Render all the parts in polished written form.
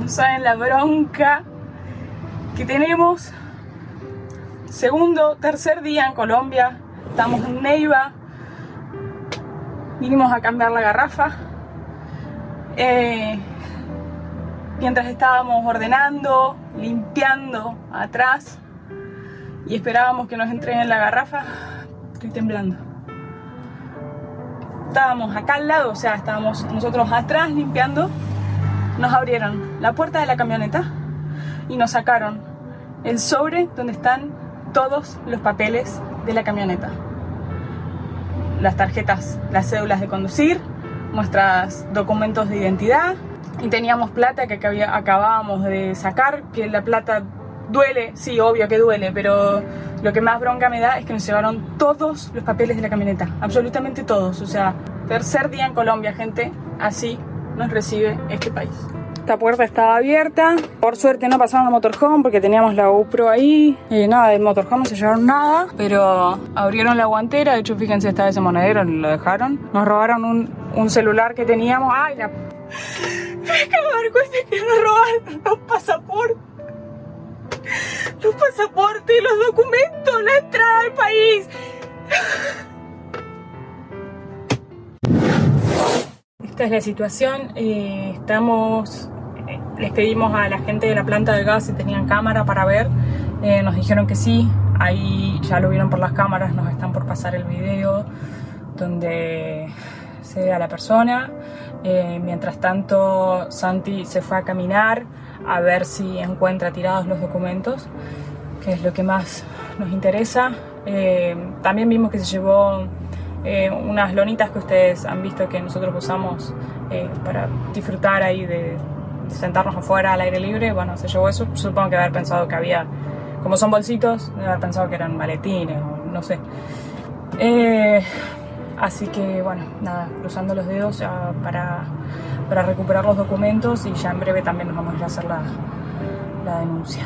No saben la bronca que tenemos. Segundo, tercer día en Colombia. Estamos en Neiva. Vinimos a cambiar la garrafa. Mientras estábamos ordenando, limpiando atrás y esperábamos que nos entreguen la garrafa, estoy temblando. Estábamos acá al lado, o sea, estábamos nosotros atrás limpiando. Nos abrieron la puerta de la camioneta y nos sacaron el sobre donde están todos los papeles de la camioneta. Las tarjetas, las cédulas de conducir, nuestros documentos de identidad, y teníamos plata que acabábamos de sacar, que la plata duele, sí, obvio que duele, pero lo que más bronca me da es que nos llevaron todos los papeles de la camioneta, absolutamente todos. O sea, tercer día en Colombia, gente, así nos recibe este país. Esta puerta estaba abierta, por suerte no pasaron al motorhome porque teníamos la GoPro ahí. Nada, del motorhome no se llevaron nada, pero abrieron la guantera. De hecho, fíjense, estaba ese monedero, lo dejaron. Nos robaron un celular que teníamos. ¡Ay, la... Me acabo de dar cuenta que nos robaron los pasaportes. Los pasaportes, los documentos, la entrada al país. Esta es la situación. Les pedimos a la gente de la planta de gas si tenían cámara para ver. Nos dijeron que sí. Ahí ya lo vieron por las cámaras. Nos están por pasar el video donde se ve a la persona. Mientras tanto, Santi se fue a caminar a ver si encuentra tirados los documentos, que es lo que más nos interesa. También vimos que se llevó unas lonitas que ustedes han visto que nosotros usamos para disfrutar ahí de sentarnos afuera al aire libre. Bueno, se llevó eso. Supongo que haber pensado que había, como son bolsitos, debe haber pensado que eran maletines o no sé. Así que bueno, nada, cruzando los dedos para recuperar los documentos, y ya en breve también nos vamos a ir a hacer la denuncia.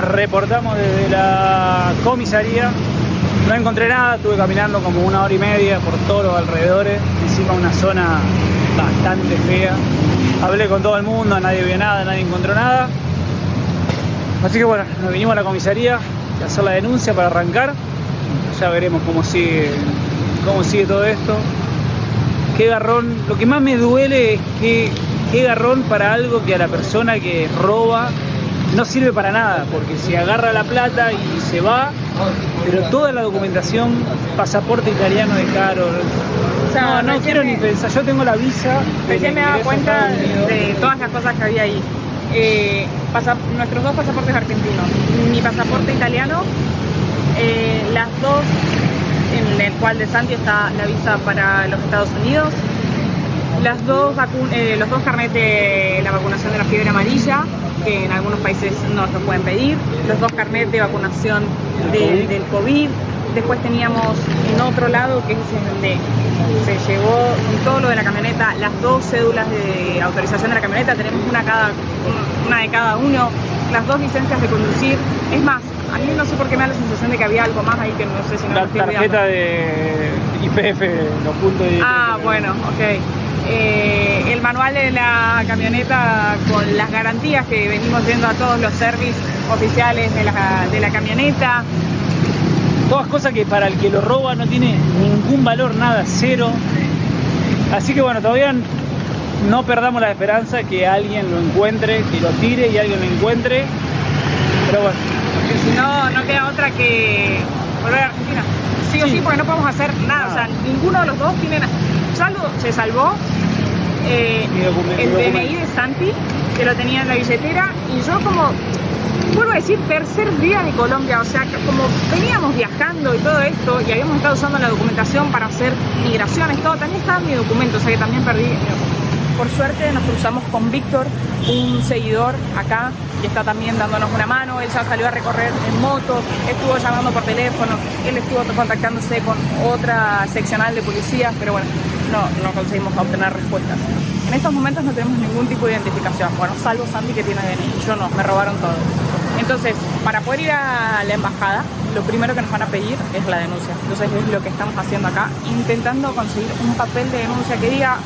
Reportamos desde la comisaría. No encontré nada, estuve caminando como 1 hora y media por todos los alrededores, encima una zona bastante fea. Hablé con todo el mundo, nadie vio nada, nadie encontró nada. Así que bueno, nos vinimos a la comisaría a hacer la denuncia para arrancar. Ya veremos cómo sigue todo esto. Qué garrón, lo que más me duele es que qué garrón para algo que a la persona que roba no sirve para nada, porque se agarra la plata y se va, pero toda la documentación, pasaporte italiano de caro. O sea, no quiero ni pensar, yo tengo la visa. Recién me daba cuenta de todas las cosas que había ahí. Nuestros 2 pasaportes argentinos, mi pasaporte italiano, las dos, en el cual de Santi está la visa para los Estados Unidos, los dos carnets de la vacunación de la fiebre amarilla, que en algunos países no se pueden pedir, los 2 carnets de vacunación del COVID. Después teníamos en otro lado, que es donde se llevó todo lo de la camioneta, las 2 cédulas de autorización de la camioneta. Tenemos una de cada uno, las 2 licencias de conducir. Es más, a mí no sé por qué me da la sensación de que había algo más ahí que no sé si no. La tarjeta de IPF, los puntos de IPF. Ah, bueno, ok. el manual de la camioneta con las garantías que venimos viendo a todos los servicios oficiales de la camioneta. Todas cosas que para el que lo roba no tiene ningún valor, nada, cero. Así que bueno, todavía no perdamos la esperanza que alguien lo encuentre, que lo tire y alguien lo encuentre. Pero bueno. Porque si no, no queda otra que volver a Argentina. Sí o sí, porque no podemos hacer nada. O sea, ninguno de los dos tiene nada. Se salvó el DNI de Santi, que lo tenía en la billetera, y yo como, vuelvo a decir, tercer día de Colombia, o sea, como veníamos viajando y todo esto, y habíamos estado usando la documentación para hacer migraciones, todo, también estaba mi documento, o sea que también perdí. Por suerte nos cruzamos con Víctor, un seguidor acá, que está también dándonos una mano. Él ya salió a recorrer en moto, estuvo llamando por teléfono, él estuvo contactándose con otra seccional de policía, pero bueno, no conseguimos obtener respuestas. En estos momentos no tenemos ningún tipo de identificación, bueno, salvo Santi que tiene DNI, yo no, me robaron todo. Entonces, para poder ir a la embajada, lo primero que nos van a pedir es la denuncia. Entonces es lo que estamos haciendo acá, intentando conseguir un papel de denuncia que diga: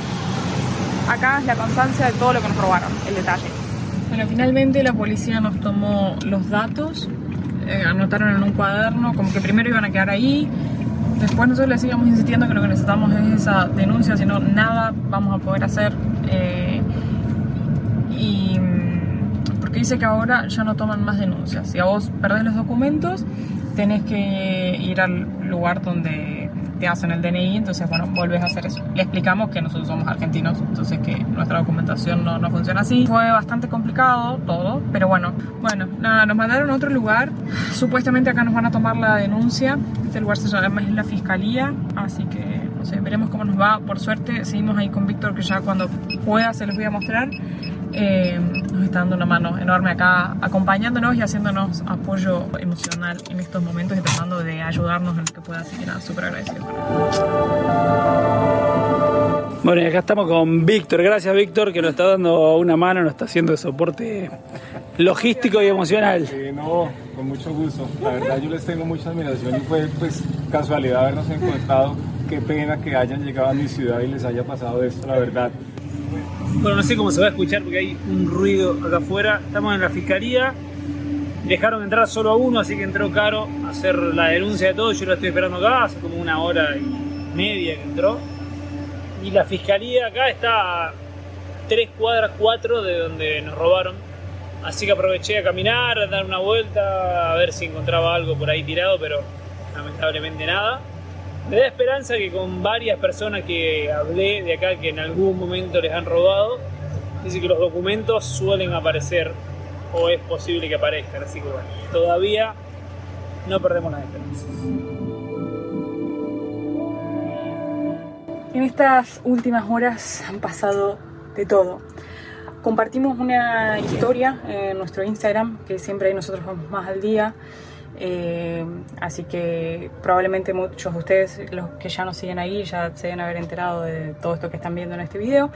acá es la constancia de todo lo que nos robaron, el detalle. Bueno, finalmente la policía nos tomó los datos, anotaron en un cuaderno, como que primero iban a quedar ahí. Después nosotros les íbamos insistiendo que lo que necesitamos es esa denuncia, si no, nada vamos a poder hacer. Porque dice que ahora ya no toman más denuncias. Si a vos perdés los documentos, tenés que ir al lugar donde te hacen el DNI, entonces bueno, volvés a hacer eso. Le explicamos que nosotros somos argentinos, entonces que nuestra documentación no funciona así. Fue bastante complicado todo, pero bueno, nada, nos mandaron a otro lugar. Supuestamente acá nos van a tomar la denuncia. Este lugar se llama la Fiscalía, así que no sé, veremos cómo nos va. Por suerte seguimos ahí con Víctor, que ya cuando pueda se los voy a mostrar. Nos está dando una mano enorme acá, acompañándonos y haciéndonos apoyo emocional en estos momentos y tratando de ayudarnos en lo que pueda, así que nada, súper agradecido. Bueno, y acá estamos con Víctor. Gracias, Víctor, que nos está dando una mano, nos está haciendo de soporte logístico y emocional. No, con mucho gusto. La verdad yo les tengo mucha admiración y fue pues casualidad habernos encontrado. Qué pena que hayan llegado a mi ciudad y les haya pasado esto, la verdad. Bueno, no sé cómo se va a escuchar porque hay un ruido acá afuera. Estamos en la Fiscalía. Dejaron entrar solo a uno, así que entró Caro a hacer la denuncia de todo. Yo lo estoy esperando acá, hace como 1 hora y media que entró. Y la Fiscalía acá está a 3 cuadras, 4 de donde nos robaron. Así que aproveché a caminar, a dar una vuelta, a ver si encontraba algo por ahí tirado, pero lamentablemente nada. Me da esperanza que con varias personas que hablé de acá que en algún momento les han robado, dice que los documentos suelen aparecer o es posible que aparezcan, así que bueno, todavía no perdemos las esperanzas. En estas últimas horas han pasado de todo. Compartimos una historia en nuestro Instagram, que siempre ahí nosotros vamos más al día. Así que probablemente muchos de ustedes, los que ya nos siguen ahí, ya se deben haber enterado de todo esto que están viendo en este video,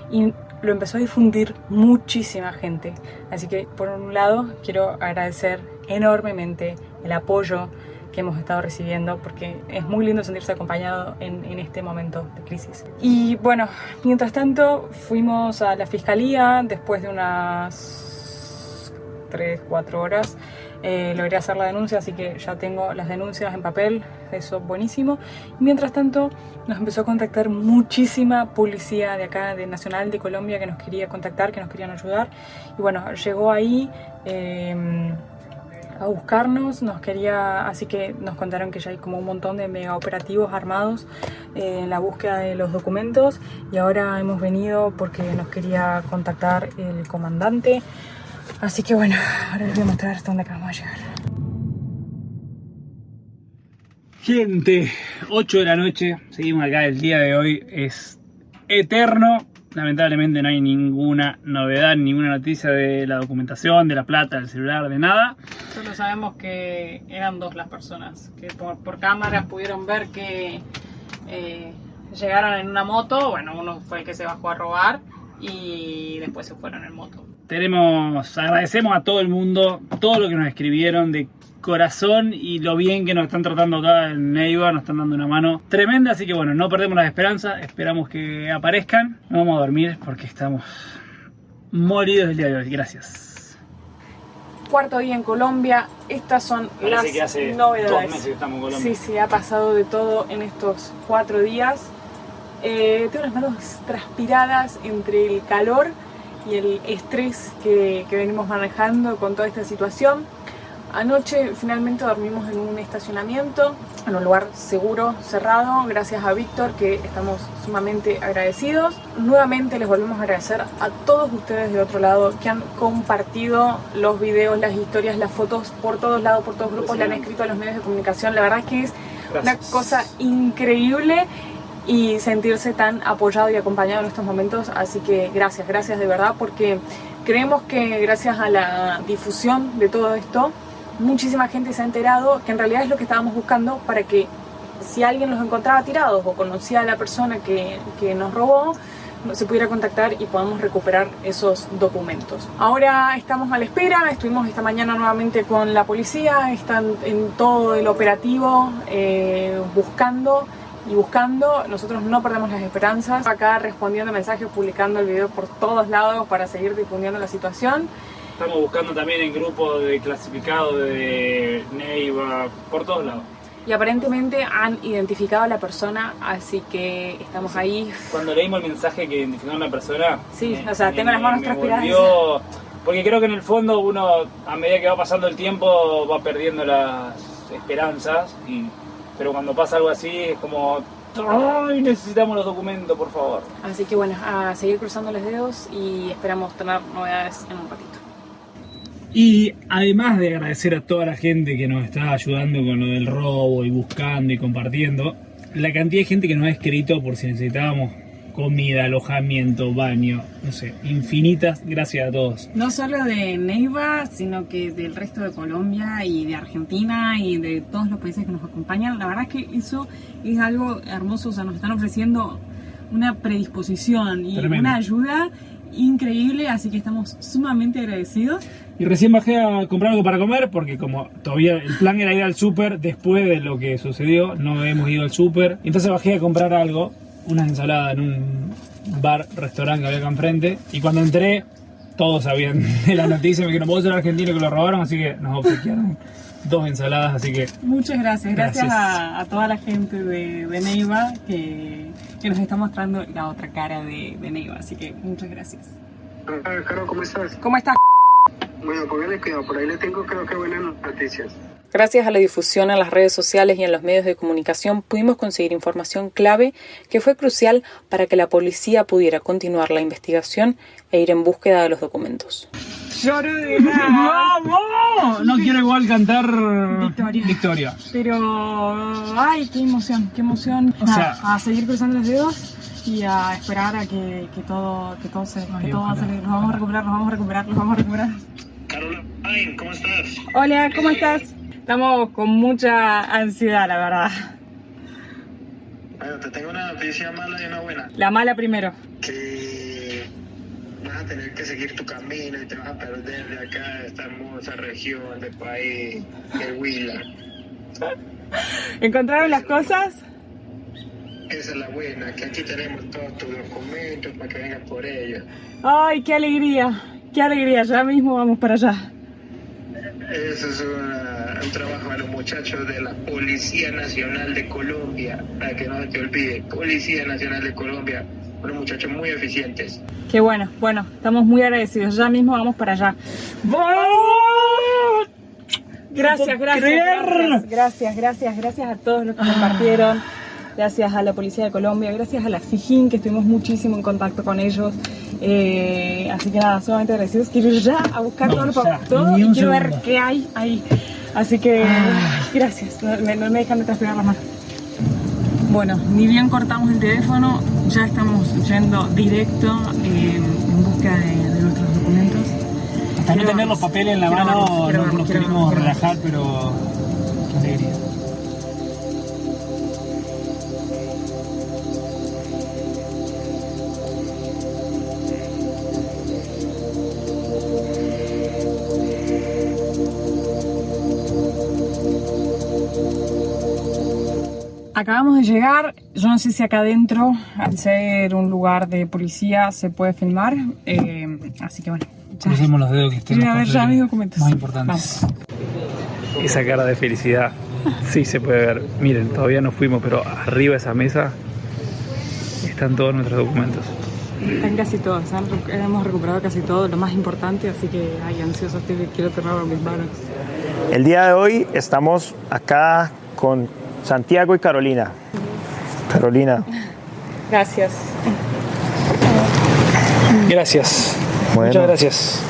y lo empezó a difundir muchísima gente. Así que por un lado quiero agradecer enormemente el apoyo que hemos estado recibiendo, porque es muy lindo sentirse acompañado en este momento de crisis. Y bueno, mientras tanto fuimos a la Fiscalía después de unas 3-4 horas. Logré hacer la denuncia, así que ya tengo las denuncias en papel, eso buenísimo. Y mientras tanto nos empezó a contactar muchísima policía de acá, de Nacional de Colombia, que nos quería contactar, que nos querían ayudar. Y bueno, llegó ahí a buscarnos, así que nos contaron que ya hay como un montón de mega operativos armados en la búsqueda de los documentos, y ahora hemos venido porque nos quería contactar el comandante. Así que bueno, ahora les voy a mostrar hasta dónde acabamos de llegar. Gente, 8 de la noche, seguimos acá. El día de hoy es eterno. Lamentablemente no hay ninguna novedad, ninguna noticia de la documentación, de la plata, del celular, de nada. Solo sabemos que eran 2 las personas, que por cámaras pudieron ver que llegaron en una moto. Bueno, uno fue el que se bajó a robar y después se fueron en moto. agradecemos a todo el mundo, todo lo que nos escribieron de corazón y lo bien que nos están tratando acá en Neiva, nos están dando una mano tremenda, así que bueno, no perdemos las esperanzas, esperamos que aparezcan, no vamos a dormir porque estamos molidos el día de hoy, gracias. Cuarto día en Colombia, estas son las que hace novedades. 2 meses que estamos en Colombia. Sí, ha pasado de todo en estos 4 días. Tengo las manos transpiradas entre el calor y el estrés que venimos manejando con toda esta situación. Anoche finalmente dormimos en un estacionamiento, en un lugar seguro, cerrado, gracias a Víctor, que estamos sumamente agradecidos. Nuevamente les volvemos a agradecer a todos ustedes del otro lado que han compartido los videos, las historias, las fotos por todos lados, por todos grupos, le han escrito a los medios de comunicación. La verdad es que es una cosa increíble y sentirse tan apoyado y acompañado en estos momentos, así que gracias de verdad, porque creemos que gracias a la difusión de todo esto, muchísima gente se ha enterado que en realidad es lo que estábamos buscando, para que si alguien los encontraba tirados o conocía a la persona que nos robó, se pudiera contactar y podamos recuperar esos documentos. Ahora estamos a la espera, estuvimos esta mañana nuevamente con la policía, están en todo el operativo buscando. Nosotros no perdemos las esperanzas, acá respondiendo mensajes, publicando el video por todos lados para seguir difundiendo la situación. Estamos buscando también en grupos de clasificados de Neiva, por todos lados. Y aparentemente han identificado a la persona, así que estamos ahí. Cuando leímos el mensaje que identificaron a la persona... Sí, o sea, tengo las manos transpiradas. Porque creo que en el fondo uno, a medida que va pasando el tiempo, va perdiendo las esperanzas. Pero cuando pasa algo así es como... ¡ay, necesitamos los documentos, por favor! Así que bueno, a seguir cruzando los dedos y esperamos tener novedades en un ratito. Y además de agradecer a toda la gente que nos está ayudando con lo del robo y buscando y compartiendo, la cantidad de gente que nos ha escrito por si necesitábamos comida, alojamiento, baño, no sé, infinitas gracias a todos. No solo de Neiva, sino que del resto de Colombia y de Argentina y de todos los países que nos acompañan. La verdad es que eso es algo hermoso, o sea, nos están ofreciendo una predisposición y tremendo, una ayuda increíble, así que estamos sumamente agradecidos. Y recién bajé a comprar algo para comer porque como todavía el plan era ir al súper después de lo que sucedió, no hemos ido al súper. Entonces bajé a comprar algo, unas ensaladas en un restaurante que había acá enfrente, y cuando entré todos sabían de la noticia, me dijeron, vos sos el argentino que lo robaron, así que nos obsequiaron 2 ensaladas, así que... Muchas gracias. Gracias a toda la gente de Neiva que nos está mostrando la otra cara de Neiva, así que muchas gracias. Caro, ¿cómo estás? ¿Cómo estás? Bueno, póngale cuidado, por ahí le tengo creo que buenas noticias. Gracias a la difusión en las redes sociales y en los medios de comunicación pudimos conseguir información clave que fue crucial para que la policía pudiera continuar la investigación e ir en búsqueda de los documentos. ¡Vamos! No quiero igual cantar Victoria. Pero, ay, qué emoción. O sea, a seguir cruzando los dedos y a esperar a que todo se salir. Nos vamos a recuperar. Caroline, ¿cómo estás? Hola, ¿cómo estás? Estamos con mucha ansiedad, la verdad. Bueno, te tengo una noticia mala y una buena. La mala primero. Que vas a tener que seguir tu camino y te vas a perder de acá, de esta hermosa región del país, el Huila. ¿Encontraron las cosas? Esa es la buena, que aquí tenemos todos tus documentos para que vengas por ellos. Ay, qué alegría, ya mismo vamos para allá. Eso es un trabajo a los muchachos de la Policía Nacional de Colombia, para que no se te olvide, Policía Nacional de Colombia, unos muchachos muy eficientes. Qué bueno, estamos muy agradecidos, ya mismo vamos para allá. ¡Vamos! Gracias a todos los que compartieron. Gracias a la Policía de Colombia, gracias a la SIJIN, que estuvimos muchísimo en contacto con ellos. Así que nada, sumamente agradecidos. Quiero ir ya a buscar todo y quiero ver qué hay ahí. Así que gracias, no me dejan de transpirar las manos. Bueno, ni bien cortamos el teléfono, ya estamos yendo directo en busca de nuestros documentos. Hasta no tener los papeles en la mano, no nos queremos relajar, pero qué alegría. Acabamos de llegar, yo no sé si acá adentro, al ser un lugar de policía, se puede filmar, así que bueno. Crucemos los dedos que estén a ver ya mis documentos. más importantes. Esa cara de felicidad, sí se puede ver. Miren, todavía no fuimos, pero arriba de esa mesa están todos nuestros documentos. Están casi todos, hemos recuperado casi todo, lo más importante, así que ay, ansioso estoy, quiero tenerlo en mis manos. El día de hoy estamos acá con Santiago y Carolina. Carolina. Gracias. Gracias. Bueno. Muchas gracias.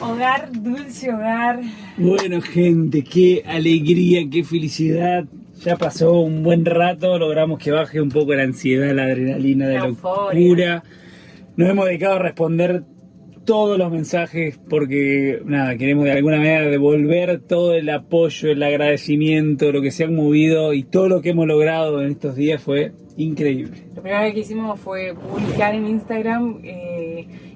Hogar, dulce hogar. Bueno, gente, qué alegría, qué felicidad. Ya pasó un buen rato, logramos que baje un poco la ansiedad, la adrenalina de la locura. Nos hemos dedicado a responder todos los mensajes porque, nada, queremos de alguna manera devolver todo el apoyo, el agradecimiento, lo que se han movido y todo lo que hemos logrado en estos días fue increíble. Lo primero que hicimos fue publicar en Instagram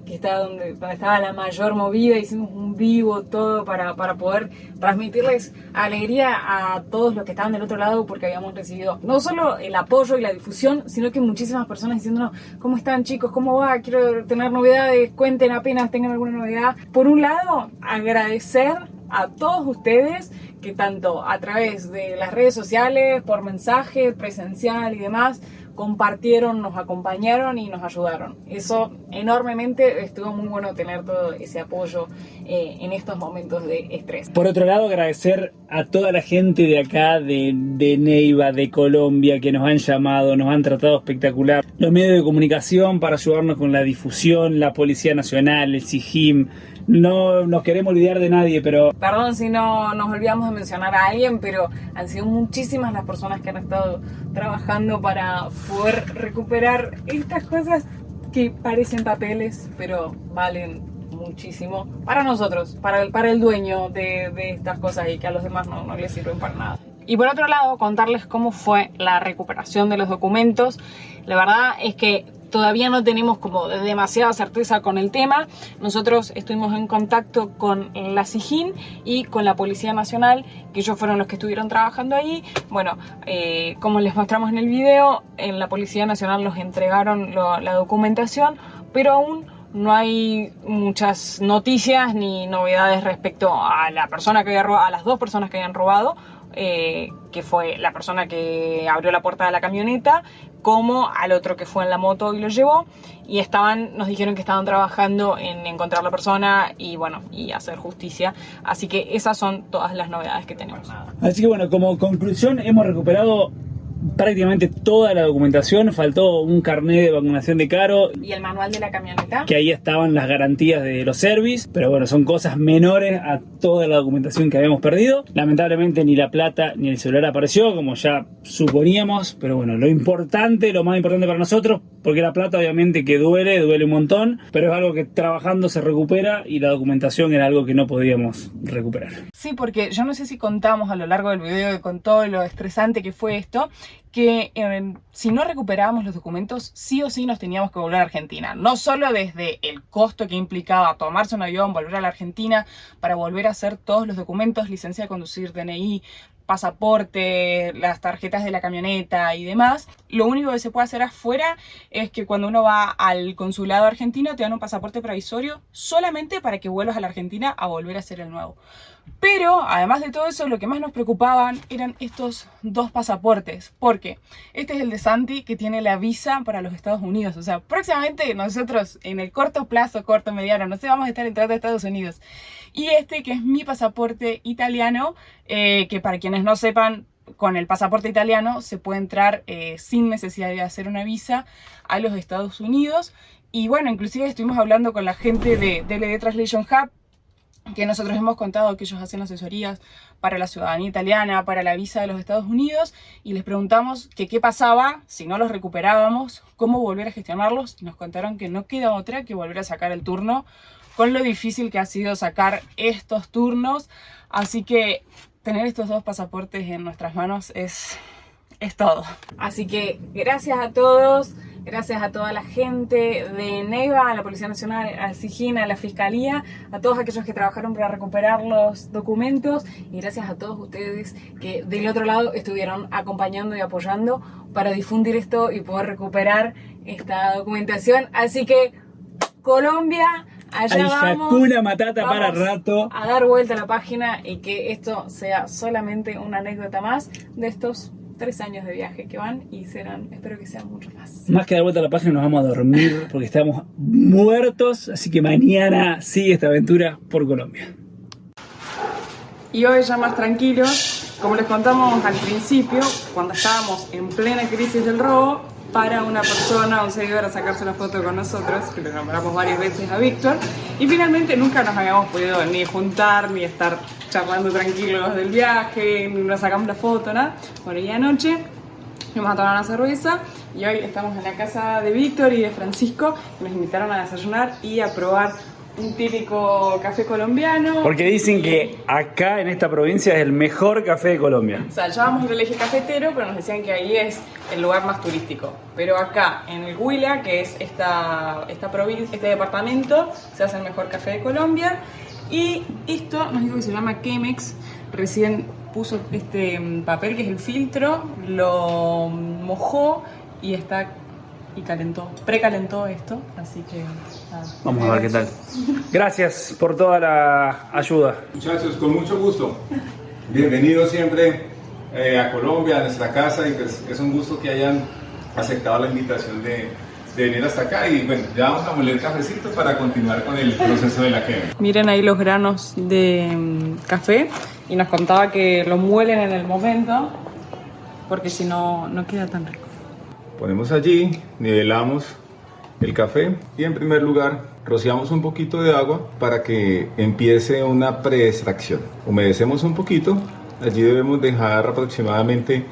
que estaba donde estaba la mayor movida, hicimos un vivo, todo para poder transmitirles alegría a todos los que estaban del otro lado, porque habíamos recibido no solo el apoyo y la difusión, sino que muchísimas personas diciéndonos: ¿cómo están, chicos? ¿Cómo va? Quiero tener novedades, cuenten apenas tengan alguna novedad. Por un lado, agradecer a todos ustedes que tanto a través de las redes sociales, por mensaje, presencial y demás, compartieron, nos acompañaron y nos ayudaron. Eso enormemente, estuvo muy bueno tener todo ese apoyo en estos momentos de estrés. Por otro lado, agradecer a toda la gente de acá, de Neiva, de Colombia, que nos han llamado, nos han tratado espectacular. Los medios de comunicación para ayudarnos con la difusión, la Policía Nacional, el SIGIM. No nos queremos olvidar de nadie, pero... Perdón si no nos olvidamos de mencionar a alguien, pero han sido muchísimas las personas que han estado trabajando para poder recuperar estas cosas que parecen papeles, pero valen muchísimo para nosotros, para el dueño de estas cosas y que a los demás no les sirven para nada. Y por otro lado, contarles cómo fue la recuperación de los documentos. La verdad es que todavía no tenemos como demasiada certeza con el tema. Nosotros estuvimos en contacto con la SIGIN y con la Policía Nacional, que ellos fueron los que estuvieron trabajando ahí. Bueno, como les mostramos en el video, en la Policía Nacional nos entregaron la documentación, pero aún no hay muchas noticias ni novedades respecto a la persona que había robado, a las dos personas que habían robado, que fue la persona que abrió la puerta de la camioneta, como al otro que fue en la moto y lo llevó, y nos dijeron que estaban trabajando en encontrar la persona y bueno, y hacer justicia. Así que esas son todas las novedades que tenemos. Así que bueno, como conclusión, hemos recuperado prácticamente toda la documentación. Faltó un carnet de vacunación de Caro y el manual de la camioneta, que ahí estaban las garantías de los service, pero bueno, son cosas menores a toda la documentación que habíamos perdido. Lamentablemente ni la plata ni el celular apareció, como ya suponíamos, pero bueno, lo más importante para nosotros, porque la plata obviamente que duele un montón, pero es algo que trabajando se recupera, y la documentación era algo que no podíamos recuperar. Sí, porque yo no sé si contamos a lo largo del video con todo lo estresante que fue esto, que si no recuperábamos los documentos, sí o sí nos teníamos que volver a Argentina. No solo desde el costo que implicaba tomarse un avión, volver a la Argentina para volver a hacer todos los documentos, licencia de conducir, DNI, pasaporte, las tarjetas de la camioneta y demás. Lo único que se puede hacer afuera es que cuando uno va al consulado argentino te dan un pasaporte provisorio solamente para que vuelvas a la Argentina a volver a hacer el nuevo. Pero además de todo eso, lo que más nos preocupaban eran estos dos pasaportes, porque este es el de Santi, que tiene la visa para los Estados Unidos. O sea, próximamente nosotros en el corto plazo, corto, mediano, no sé, vamos a estar entrando a Estados Unidos. Y este, que es mi pasaporte italiano, que para quienes no sepan, con el pasaporte italiano se puede entrar sin necesidad de hacer una visa a los Estados Unidos. Y bueno, inclusive estuvimos hablando con la gente de DLD Translation Hub, que nosotros hemos contado que ellos hacen asesorías para la ciudadanía italiana, para la visa de los Estados Unidos, y les preguntamos que qué pasaba si no los recuperábamos, cómo volver a gestionarlos, y nos contaron que no queda otra que volver a sacar el turno, con lo difícil que ha sido sacar estos turnos. Así que tener estos dos pasaportes en nuestras manos es todo. Así que gracias a todos. gracias a toda la gente de Neiva, a la Policía Nacional, al SIGIN, a la Fiscalía, a todos aquellos que trabajaron para recuperar los documentos y gracias a todos ustedes que del otro lado estuvieron acompañando y apoyando para difundir esto y poder recuperar esta documentación. Así que Colombia, allá vamos. Hakuna Matata para rato. A dar vuelta a la página y que esto sea solamente una anécdota más de estos 3 años de viaje que van y serán, espero que sean muchos más. Más que dar vuelta a la página nos vamos a dormir porque estamos muertos, así que mañana sigue esta aventura por Colombia. Y hoy ya más tranquilos, como les contamos al principio, cuando estábamos en plena crisis del robo, para una persona, un seguidor, a sacarse una foto con nosotros, que lo nombramos varias veces a Víctor, y finalmente nunca nos habíamos podido ni juntar, ni estar charlando tranquilos del viaje, ni nos sacamos la foto, nada. Bueno, y anoche fuimos a tomar una cerveza, y hoy estamos en la casa de Víctor y de Francisco, que nos invitaron a desayunar y a probar un típico café colombiano. Porque dicen que acá en esta provincia es el mejor café de Colombia. O sea, ya vamos a ir al eje cafetero, pero nos decían que ahí es el lugar más turístico. Pero acá, en el Huila, que es esta provincia, este departamento, se hace el mejor café de Colombia. Y esto nos dijo que se llama Chemex. Recién puso este papel que es el filtro, lo mojó y está... y precalentó esto, así que nada. Vamos a ver qué tal. Gracias por toda la ayuda. Muchachos, con mucho gusto. Bienvenidos siempre a Colombia, a nuestra casa, y pues es un gusto que hayan aceptado la invitación de venir hasta acá. Y bueno, ya vamos a moler cafecito para continuar con el proceso de la quema. Miren ahí los granos de café, y nos contaba que lo muelen en el momento, porque si no, no queda tan rico. Ponemos allí, nivelamos el café y en primer lugar rociamos un poquito de agua para que empiece una preextracción. Humedecemos un poquito, allí debemos dejar aproximadamente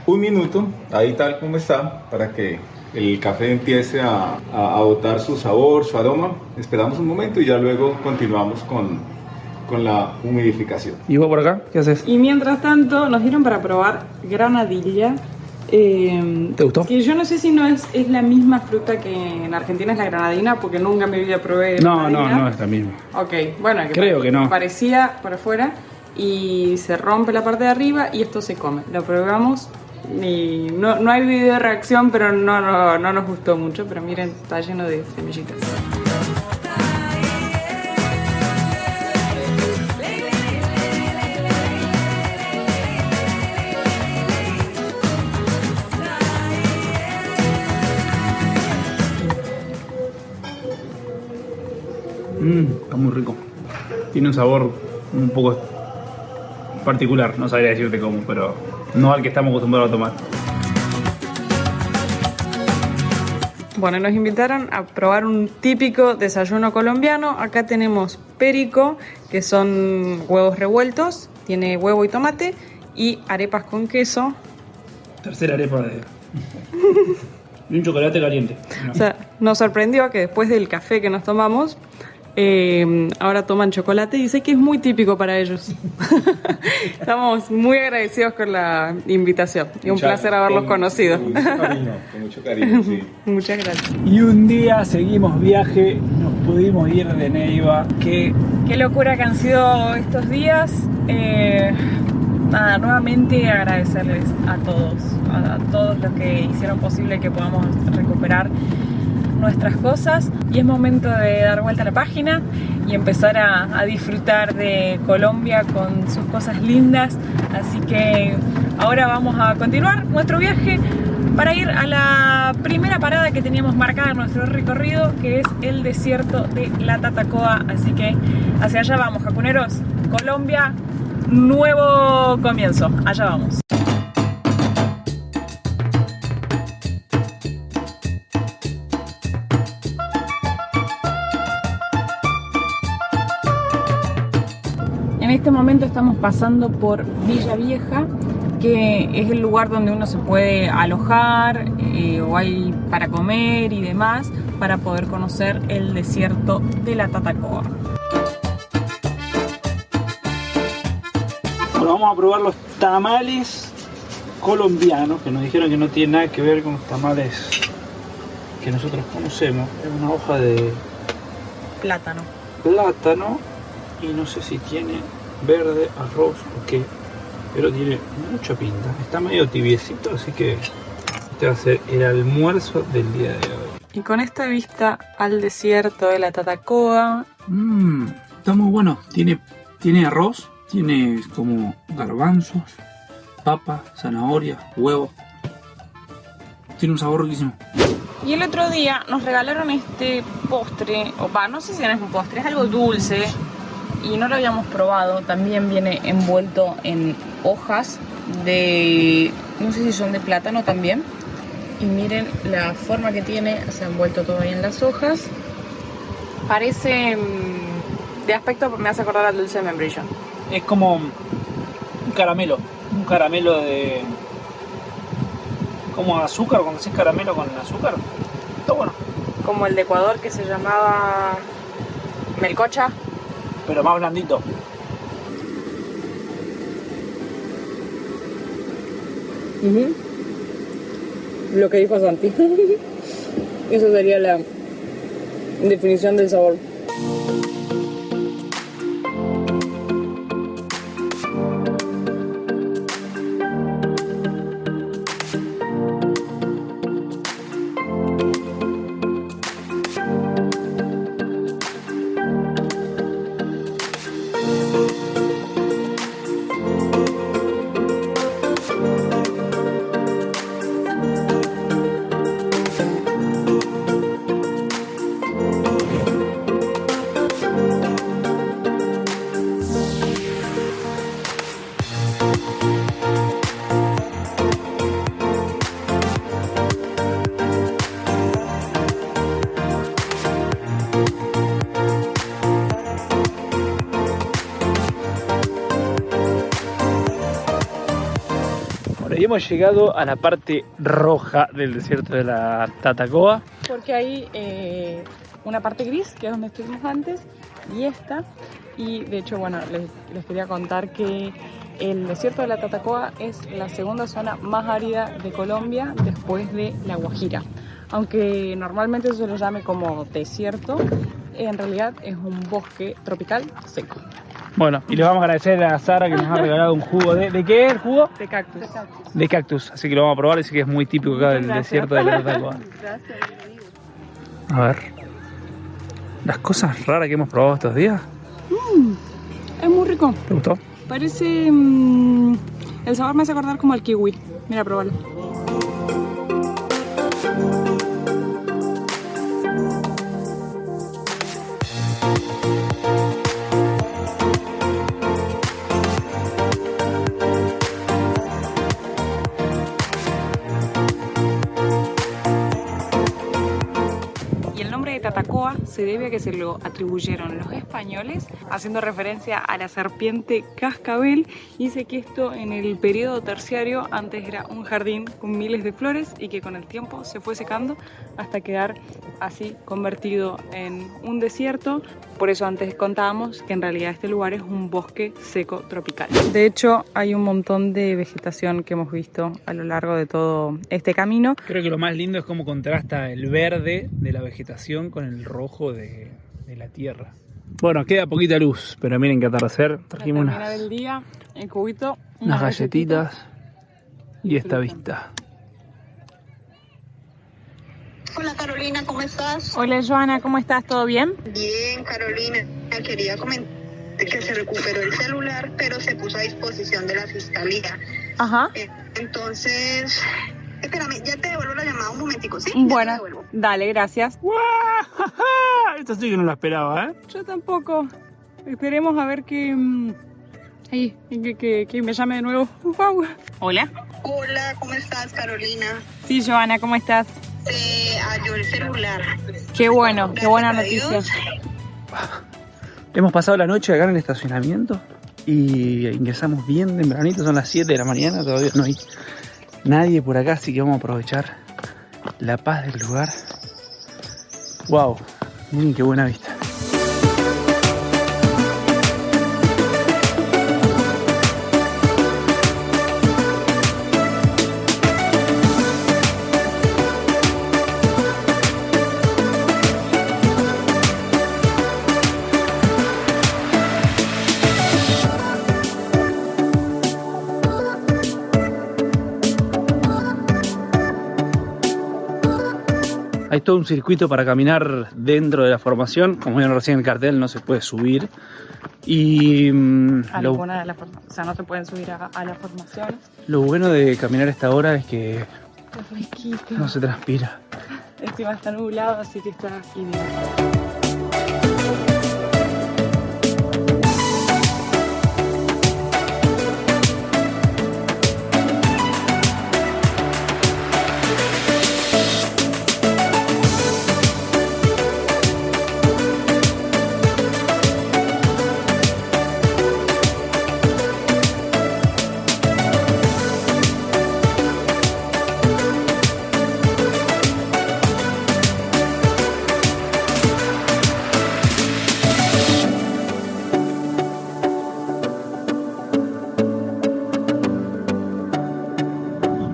1 minuto, ahí tal como está, para que el café empiece a botar su sabor, su aroma. Esperamos un momento y ya luego continuamos con la humidificación. ¿Y vos por acá? ¿Qué haces? Y mientras tanto nos dieron para probar granadilla. ¿Te gustó? Que yo no sé si no es la misma fruta que en Argentina es la granadina, porque nunca en mi vida probé granadina. No es la misma. Ok, bueno, creo que no. Parecía por afuera y se rompe la parte de arriba y esto se come. Lo probamos y no hay video de reacción, pero no nos gustó mucho, pero miren, está lleno de semillitas. Está muy rico. Tiene un sabor un poco particular, no sabría decirte cómo, pero no al que estamos acostumbrados a tomar. Bueno, nos invitaron a probar un típico desayuno colombiano. Acá tenemos perico, que son huevos revueltos, tiene huevo y tomate, y arepas con queso. Tercera arepa y un chocolate caliente. O sea, nos sorprendió que después del café que nos tomamos, ahora toman chocolate y dice que es muy típico para ellos. Estamos muy agradecidos con la invitación y un placer haberlos conocido. Con mucho cariño, sí. Muchas gracias. Y un día seguimos viaje, nos pudimos ir de Neiva. Qué locura que han sido estos días. Nada, nuevamente agradecerles a todos los que hicieron posible que podamos recuperar nuestras cosas, y es momento de dar vuelta a la página y empezar a disfrutar de Colombia con sus cosas lindas. Así que ahora vamos a continuar nuestro viaje para ir a la primera parada que teníamos marcada en nuestro recorrido, que es el desierto de la Tatacoa. Así que hacia allá vamos, jacuneros. Colombia, nuevo comienzo, allá vamos. En este momento estamos pasando por Villa Vieja, que es el lugar donde uno se puede alojar o hay para comer y demás, para poder conocer el desierto de la Tatacoa. Bueno, vamos a probar los tamales colombianos, que nos dijeron que no tienen nada que ver con los tamales que nosotros conocemos. Es una hoja de Plátano. plátano y no sé si tiene verde, arroz o qué, pero tiene mucha pinta. Está medio tibiecito, así que este va a ser el almuerzo del día de hoy. Y con esta vista al desierto de la Tatacoa. Está muy bueno. Tiene arroz, tiene como garbanzos, papa, zanahoria, huevo. Tiene un sabor riquísimo. Y el otro día nos regalaron este postre, no sé si no es un postre, es algo dulce y no lo habíamos probado. También viene envuelto en hojas de, no sé si son de plátano también. Y miren la forma que tiene, se ha envuelto todo ahí en las hojas. Parece, de aspecto me hace acordar al dulce de membrillo. Es como un caramelo de... como azúcar, cuando haces caramelo con azúcar. Está bueno. Como el de Ecuador que se llamaba melcocha. Pero más blandito. Lo que dijo Santi. Eso sería la definición del sabor. Y hemos llegado a la parte roja del desierto de la Tatacoa. Porque hay una parte gris, que es donde estuvimos antes, y esta. Y de hecho, bueno, les quería contar que el desierto de la Tatacoa es la segunda zona más árida de Colombia después de La Guajira. Aunque normalmente se lo llame como desierto, en realidad es un bosque tropical seco. Bueno, y le vamos a agradecer a Sara que nos ha regalado un jugo ¿de qué es el jugo? De cactus. De cactus, así que lo vamos a probar, así que es muy típico acá del desierto de la Tatacoa. Gracias. A ver, las cosas raras que hemos probado estos días. Es muy rico. ¿Te gustó? Parece... el sabor me hace acordar como al kiwi. Mira, pruébalo. Tatacoa se debe a que se lo atribuyeron los españoles, haciendo referencia a la serpiente cascabel. Dice que esto en el periodo terciario antes era un jardín con miles de flores y que con el tiempo se fue secando hasta quedar así convertido en un desierto. Por eso antes contábamos que en realidad este lugar es un bosque seco tropical. De hecho, hay un montón de vegetación que hemos visto a lo largo de todo este camino. Creo que lo más lindo es cómo contrasta el verde de la vegetación con el rojo de la tierra. Bueno, queda poquita luz, pero miren qué atardecer. Trajimos del día, el cubito, unas galletitas y esta vista. Hola Carolina, ¿cómo estás? Hola Joana, ¿cómo estás? ¿Todo bien? Bien, Carolina. Quería comentar que se recuperó el celular, pero se puso a disposición de la fiscalía. Ajá. Entonces, espérame, ya te devuelvo la llamada un momentico, ¿sí? Bueno, dale, gracias. Esto sí que no lo esperaba, ¿eh? Yo tampoco. Esperemos a ver que me llame de nuevo. Wow. Hola. Hola, ¿cómo estás, Carolina? Sí, Joana, ¿cómo estás? Se halló el celular. Qué bueno, qué buena noticia. Hemos pasado la noche acá en el estacionamiento y ingresamos bien tempranito, son las 7 de la mañana, todavía no hay nadie por acá, así que vamos a aprovechar la paz del lugar. Wow, miren qué buena vista. Hay todo un circuito para caminar dentro de la formación. Como vieron recién en el cartel, no se puede subir. Y Alguna de las formaciones, o sea, no se pueden subir a las formaciones. Lo bueno de caminar a esta hora es que Está fresquito. no se transpira. Encima está nublado, así que está ideal.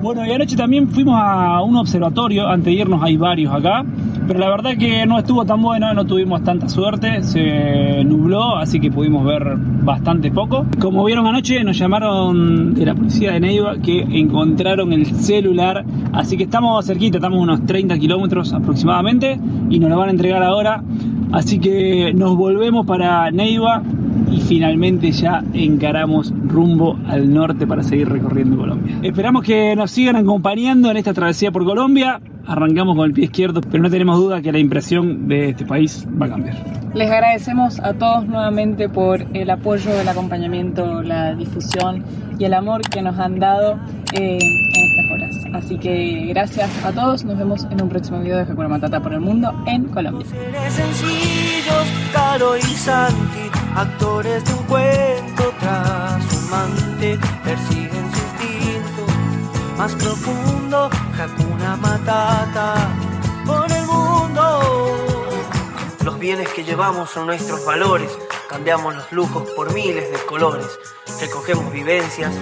Bueno, y anoche también fuimos a un observatorio, antes de irnos hay varios acá, pero la verdad que no estuvo tan bueno, no tuvimos tanta suerte, se nubló, así que pudimos ver bastante poco. Como vieron anoche, nos llamaron de la policía de Neiva que encontraron el celular, así que estamos cerquita, estamos unos 30 kilómetros aproximadamente, y nos lo van a entregar ahora, así que nos volvemos para Neiva y finalmente ya encaramos rumbo al norte para seguir recorriendo Colombia. Esperamos que nos sigan acompañando en esta travesía por Colombia. Arrancamos con el pie izquierdo, pero no tenemos duda que la impresión de este país va a cambiar. Les agradecemos a todos nuevamente por el apoyo, el acompañamiento, la difusión y el amor que nos han dado en estas horas. Así que gracias a todos, nos vemos en un próximo video de Hakuna Matata por el mundo en Colombia. Seres sencillos, Caro y Santi, actores de un cuento tras un amante, persiguen su instinto más profundo, Hakuna Matata por el mundo. Los bienes que llevamos son nuestros valores, cambiamos los lujos por miles de colores, recogemos vivencias